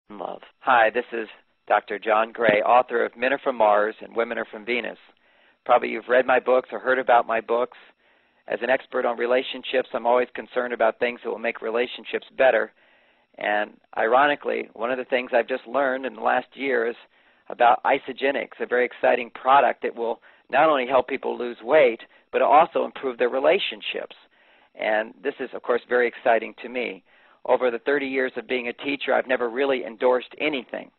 Love. Hi, this is Dr. John Gray, author of Men Are From Mars and Women Are From Venus. Probably you've read my books or heard about my books. As an expert on relationships, I'm always concerned about things that will make relationships better. And ironically, one of the things I've just learned in the last year is about Isagenix, a very exciting product that will not only help people lose weight, but also improve their relationships. And this is, of course, very exciting to me. Over the 30 years of being a teacher, I've never really endorsed anything.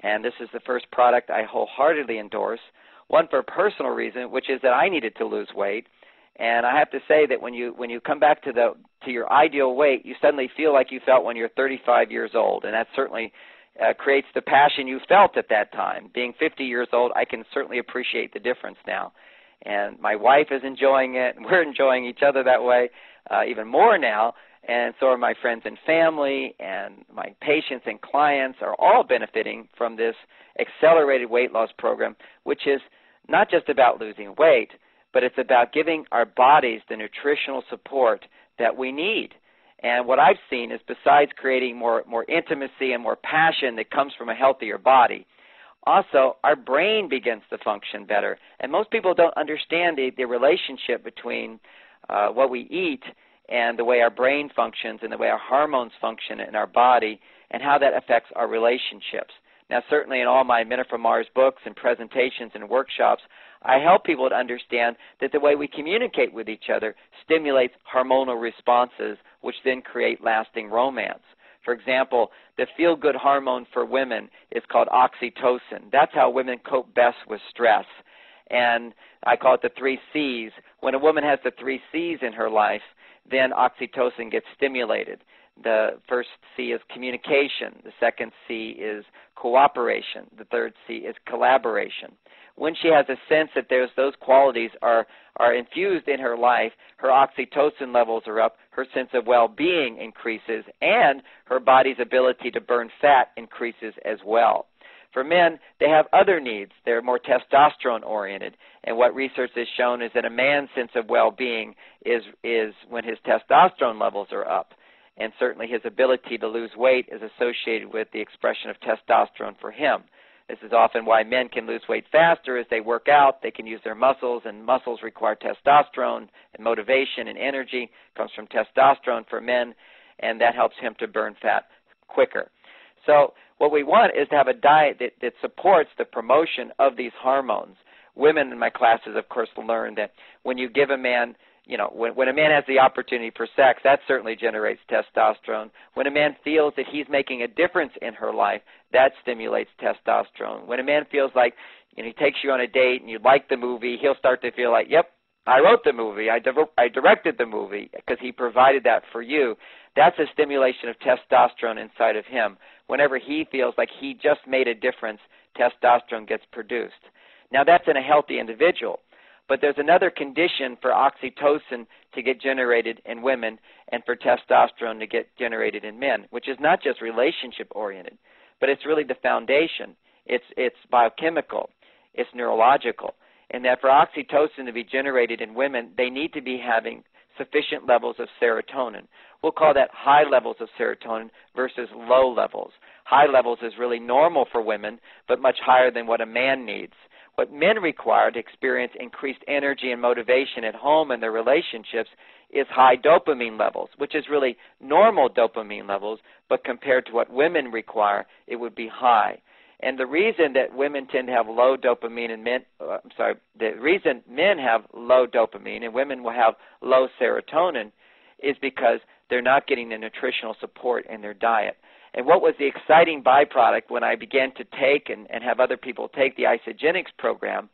And this is the first product I wholeheartedly endorse, one for a personal reason, which is that I needed to lose weight. And I have to say that when you come back to your ideal weight, you suddenly feel like you felt when you're 35 years old. And that certainly creates the passion you felt at that time. Being 50 years old, I can certainly appreciate the difference now. And my wife is enjoying it, and we're enjoying each other that way even more now. And so are my friends and family, and my patients and clients are all benefiting from this accelerated weight loss program, which is not just about losing weight, but it's about giving our bodies the nutritional support that we need. And what I've seen is besides creating more intimacy and more passion that comes from a healthier body, also our brain begins to function better. And most people don't understand the relationship between what we eat and the way our brain functions and the way our hormones function in our body and how that affects our relationships. Now, certainly in all my Men Are From Mars books and presentations and workshops, I help people to understand that the way we communicate with each other stimulates hormonal responses, which then create lasting romance. For example, the feel-good hormone for women is called oxytocin. That's how women cope best with stress. And I call it the 3 C's. When a woman has the 3 C's in her life, then oxytocin gets stimulated. The first C is communication. The second C is cooperation. The third C is collaboration. When she has a sense that those qualities are infused in her life, her oxytocin levels are up, her sense of well-being increases, and her body's ability to burn fat increases as well. For men, they have other needs. They're more testosterone-oriented, and what research has shown is that a man's sense of well-being is when his testosterone levels are up, and certainly his ability to lose weight is associated with the expression of testosterone for him. This is often why men can lose weight faster as they work out. They can use their muscles, and muscles require testosterone, and motivation and energy comes from testosterone for men, and that helps him to burn fat quicker. So what we want is to have a diet that supports the promotion of these hormones. Women in my classes, of course, learn that when you give a man, when a man has the opportunity for sex, that certainly generates testosterone. When a man feels that he's making a difference in her life, that stimulates testosterone. When a man feels like he takes you on a date and you like the movie, he'll start to feel like, yep, I wrote the movie, I directed the movie, because he provided that for you. That's a stimulation of testosterone inside of him. Whenever he feels like he just made a difference, testosterone gets produced. Now, that's in a healthy individual. But there's another condition for oxytocin to get generated in women and for testosterone to get generated in men, which is not just relationship-oriented, but it's really the foundation. It's biochemical. It's neurological. And that for oxytocin to be generated in women, they need to be having sufficient levels of serotonin. We'll call that high levels of serotonin versus low levels. High levels is really normal for women, but much higher than what a man needs. What men require to experience increased energy and motivation at home and their relationships is high dopamine levels, which is really normal dopamine levels, but compared to what women require, it would be high. And the reason that women tend to have low dopamine and the reason men have low dopamine and women will have low serotonin is because they're not getting the nutritional support in their diet. And what was the exciting byproduct when I began to take and have other people take the Isagenix program,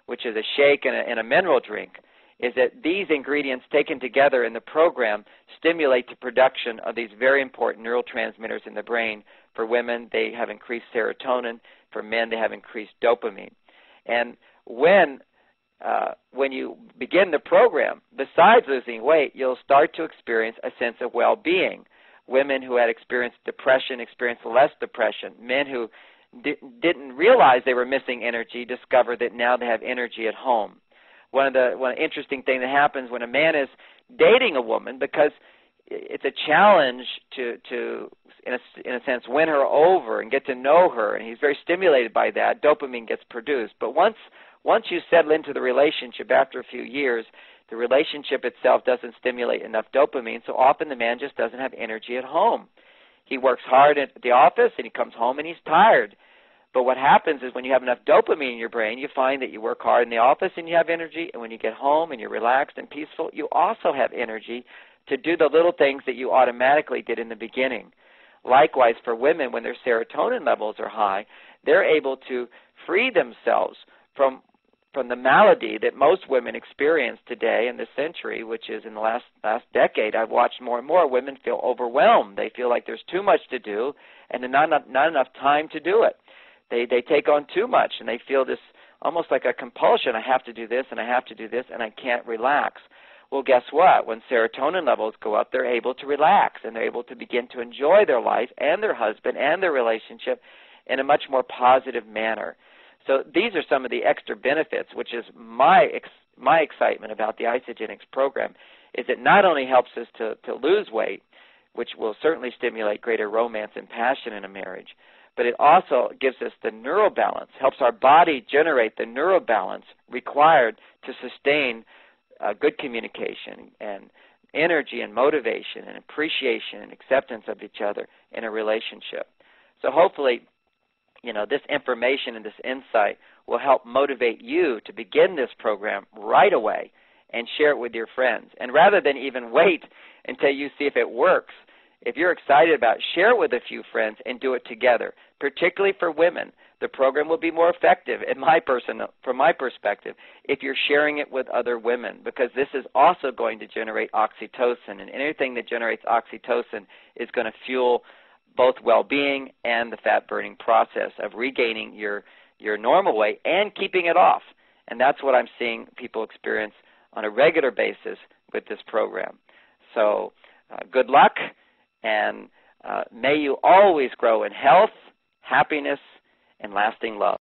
which is a shake and a mineral drink, is that these ingredients taken together in the program stimulate the production of these very important neurotransmitters in the brain. For women, they have increased serotonin. For men, they have increased dopamine. And when you begin the program, besides losing weight, you'll start to experience a sense of well-being. Women who had experienced depression experienced less depression. Men who didn't realize they were missing energy discovered that now they have energy at home. One interesting thing that happens when a man is dating a woman, because it's a challenge to in a sense, win her over and get to know her, and he's very stimulated by that. Dopamine gets produced. But once you settle into the relationship after a few years, the relationship itself doesn't stimulate enough dopamine, so often the man just doesn't have energy at home. He works hard at the office, and he comes home, and he's tired. But what happens is when you have enough dopamine in your brain, you find that you work hard in the office and you have energy, and when you get home and you're relaxed and peaceful, you also have energy to do the little things that you automatically did in the beginning. Likewise, for women, when their serotonin levels are high, they're able to free themselves from the malady that most women experience today in this century, which is in the last decade. I've watched more and more women feel overwhelmed. They feel like there's too much to do and not enough time to do it. They take on too much, and they feel this almost like a compulsion. I have to do this, and I have to do this, and I can't relax. Well, guess what? When serotonin levels go up, they're able to relax, and they're able to begin to enjoy their life and their husband and their relationship in a much more positive manner. So these are some of the extra benefits, which is my excitement about the Isagenix program, is it not only helps us to lose weight, which will certainly stimulate greater romance and passion in a marriage, but it also gives us the neurobalance, helps our body generate the neurobalance required to sustain good communication and energy and motivation and appreciation and acceptance of each other in a relationship. So hopefully, this information and this insight will help motivate you to begin this program right away and share it with your friends. And rather than even wait until you see if it works, if you're excited about it, share it with a few friends and do it together. Particularly for women, the program will be more effective, from my perspective, if you're sharing it with other women, because this is also going to generate oxytocin, and anything that generates oxytocin is going to fuel both well-being and the fat-burning process of regaining your normal weight and keeping it off. And that's what I'm seeing people experience on a regular basis with this program. So good luck, and may you always grow in health, happiness, and lasting love.